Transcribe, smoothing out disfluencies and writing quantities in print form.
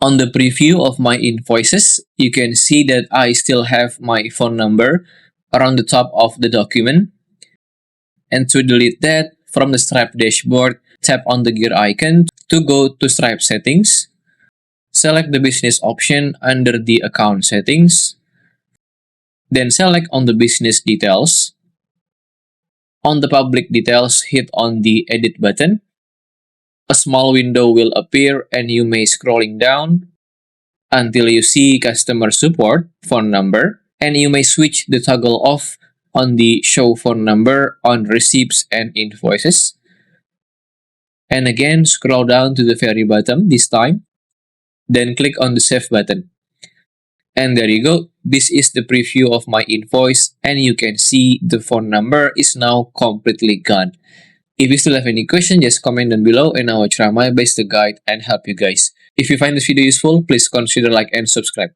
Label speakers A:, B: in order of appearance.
A: On the preview of my invoices, you can see that I still have my phone number around the top of the document. And to delete that, from the Stripe dashboard, tap on the gear icon to go to Stripe settings. Select the business option under the account settings. Then select on the business details. On the public details, hit on the edit button. A small window will appear and you may scrolling down until you see customer support phone number, and you may switch the toggle off on the show phone number on receipts and invoices. And again, scroll down to the very bottom this time, then click on the save button. And there you go. This is the preview of my invoice, and you can see the phone number is now completely gone. If you still have any question, just comment down below and I will try my best to guide and help you guys. If you find this video useful, please consider like and subscribe.